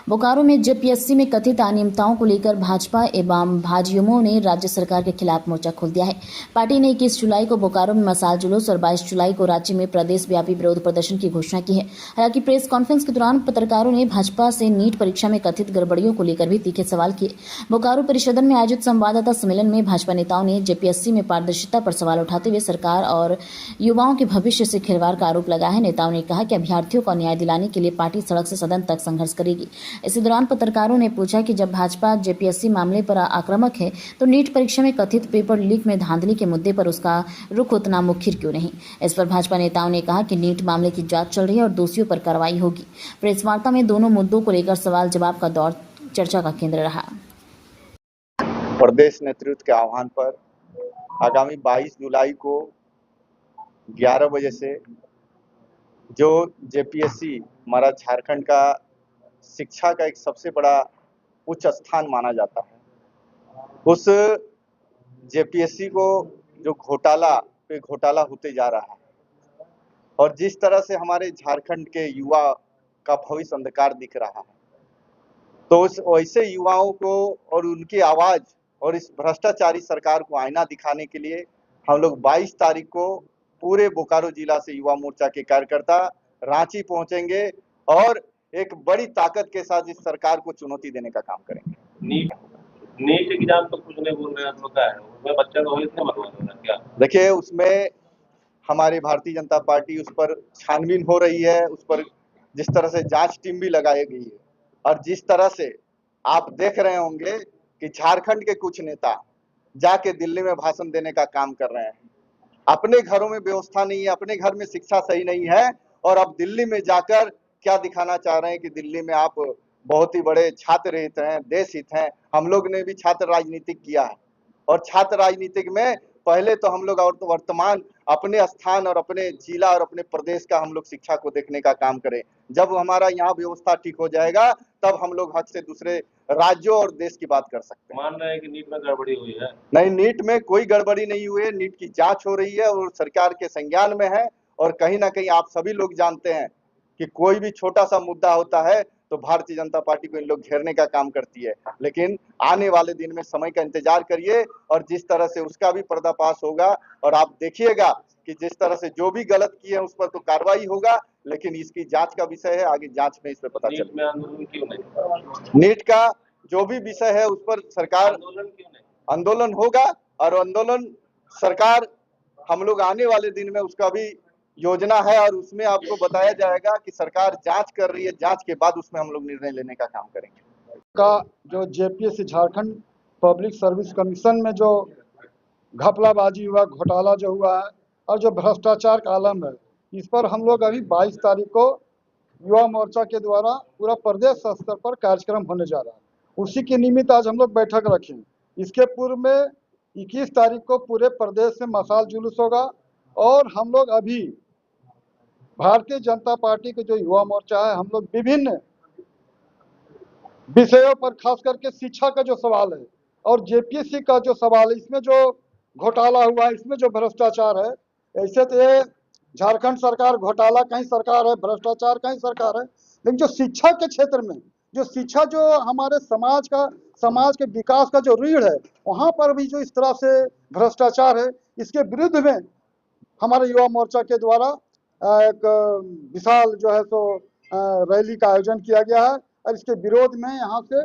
बोकारो में जेपीएससी में कथित अनियमितताओं को लेकर भाजपा एवं भाजयुमो ने राज्य सरकार के खिलाफ मोर्चा खोल दिया है। पार्टी ने 21 जुलाई को बोकारो में मसाल जुलूस और 22 जुलाई को रांची में प्रदेश व्यापी विरोध प्रदर्शन की घोषणा की है। हालांकि प्रेस कॉन्फ्रेंस के दौरान पत्रकारों ने भाजपा से नीट परीक्षा में कथित गड़बड़ियों को लेकर भी तीखे सवाल किए। बोकारो परिषदन में आयोजित संवाददाता सम्मेलन में भाजपा नेताओं ने जेपीएससी में पारदर्शिता पर सवाल उठाते हुए सरकार और युवाओं के भविष्य से खिलवाड़ का आरोप लगाया है। नेताओं ने कहा कि अभ्यर्थियों को न्याय दिलाने के लिए पार्टी सड़क से सदन तक संघर्ष करेगी। इसी दौरान पत्रकारों ने पूछा कि जब भाजपा जेपीएससी मामले पर आक्रामक है तो नीट परीक्षा में कथित पेपर लीक में धांधली के मुद्दे पर उसका रुख उतना मुखर क्यों नहीं। इस पर भाजपा नेताओं ने कहा कि नीट मामले की जांच चल रही है और दोषियों पर कार्रवाई होगी। प्रेस वार्ता में दोनों मुद्दों को लेकर सवाल जवाब का दौर चर्चा का केंद्र रहा। प्रदेश नेतृत्व के आह्वान पर आगामी 22 जुलाई को 11 बजे से जो जेपीएससी हमारा झारखंड का शिक्षा का एक सबसे बड़ा उच्च स्थान माना जाता है, उस जेपीएससी को जो घोटाला होते जा रहा है और जिस तरह से हमारे झारखंड के युवा का भविष्य अंधकार दिख रहा है, तो उस वैसे युवाओं को और उनकी आवाज और इस भ्रष्टाचारी सरकार को आईना दिखाने के लिए हम लोग 22 तारीख को पूरे बोकारो जिला से युवा मोर्चा के कार्यकर्ता रांची पहुंचेंगे और एक बड़ी ताकत के साथ इस सरकार को चुनौती देने का काम करेंगे। नीट एग्जाम तो कुछ नहीं बोल रहे हैं, होता है उसमें बच्चा को इसने मरवा देना क्या? देखिए, उसमें हमारी भारतीय जनता पार्टी उस पर छानबीन हो रही है, उस पर जिस तरह से जांच टीम भी लगाई गई है और जिस तरह से आप देख रहे होंगे कि झारखंड के कुछ नेता जाके दिल्ली में भाषण देने का काम कर रहे हैं। अपने घरों में व्यवस्था नहीं है, अपने घर में शिक्षा सही नहीं है और अब दिल्ली में जाकर क्या दिखाना चाह रहे हैं कि दिल्ली में आप बहुत ही बड़े छात्र हित हैं, देश हित हैं। हम लोग ने भी छात्र राजनीतिक किया है और छात्र राजनीतिक में पहले तो हम लोग और तो वर्तमान अपने स्थान और अपने जिला और अपने प्रदेश का हम लोग शिक्षा को देखने का काम करें। जब हमारा यहाँ व्यवस्था ठीक हो जाएगा तब हम लोग हक से दूसरे राज्यों और देश की बात कर सकते हैं। मान रहे हैं कि नीट में गड़बड़ी हुई है? नहीं, नीट में कोई गड़बड़ी नहीं हुई है। नीट की जांच हो रही है और सरकार के संज्ञान में है और कहीं ना कहीं आप सभी लोग जानते हैं कि कोई भी छोटा सा मुद्दा होता है तो भारतीय जनता पार्टी को इन लोग घेरने का काम करती है। लेकिन आने वाले दिन में समय का इंतजार करिए और जिस तरह से उसका भी पर्दाफाश होगा और आप देखिएगा कि जिस तरह से जो भी गलत किए हैं उस पर तो कार्रवाई होगा, लेकिन इसकी जांच का विषय है, आगे जांच में इस पर पता चलेगा। नीट में आंदोलन क्यों नहीं? नीट का जो भी विषय है उस पर सरकार आंदोलन होगा और आंदोलन सरकार हम लोग आने वाले दिन में उसका भी योजना है और उसमें आपको बताया जाएगा कि सरकार जांच कर रही है, जांच के बाद उसमें हम लोग निर्णय लेने का काम करेंगे। का जो JPSC Jharkhand public service commission में जो घपलाबाजी हुआ, घोटाला जो हुआ है और जो भ्रष्टाचार का आलम है, इस पर हम लोग अभी 22 तारीख को युवा मोर्चा के द्वारा पूरा प्रदेश स्तर पर कार्यक्रम होने जा रहा है। उसी के निमित्त आज हम लोग बैठक रखें। इसके पूर्व में 21 तारीख को पूरे प्रदेश में मसाल जुलूस होगा और हम लोग अभी भारतीय जनता पार्टी के जो युवा मोर्चा है, हम लोग विभिन्न विषयों पर खास करके शिक्षा का जो सवाल है और जेपीएससी का जो सवाल है, इसमें जो घोटाला हुआ है, इसमें जो भ्रष्टाचार है, ऐसे तो ये झारखंड सरकार घोटाला कहीं सरकार है, भ्रष्टाचार कहीं सरकार है, लेकिन जो शिक्षा के क्षेत्र में जो शिक्षा जो हमारे समाज के विकास का जो रीढ़ है, वहां पर भी जो इस तरह से भ्रष्टाचार है, इसके विरुद्ध में हमारे युवा मोर्चा के द्वारा एक विशाल जो है सो रैली का आयोजन किया गया है और इसके विरोध में यहाँ से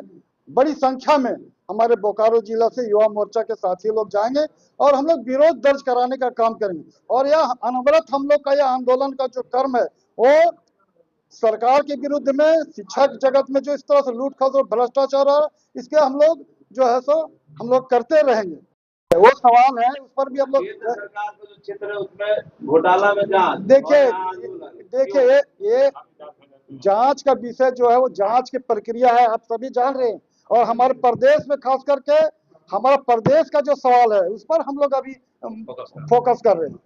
बड़ी संख्या में हमारे बोकारो जिला से युवा मोर्चा के साथी लोग जाएंगे और हम लोग विरोध दर्ज कराने का काम करेंगे। और यह अनवरत हम लोग का यह आंदोलन का जो कर्म है वो सरकार के विरुद्ध में, शिक्षा जगत में जो इस तरह से लूटखोर और भ्रष्टाचार है, इसके हम लोग जो है सो हम लोग करते रहेंगे। वो सवाल है, उस पर भी हम लोग सरकार का जो क्षेत्र है उसमें घोटाला में जांच। देखिए ये जांच का विषय जो है वो जांच की प्रक्रिया है, आप सभी जान रहे हैं। और हमारे प्रदेश में खास करके हमारा प्रदेश का जो सवाल है उस पर हम लोग अभी फोकस कर रहे हैं।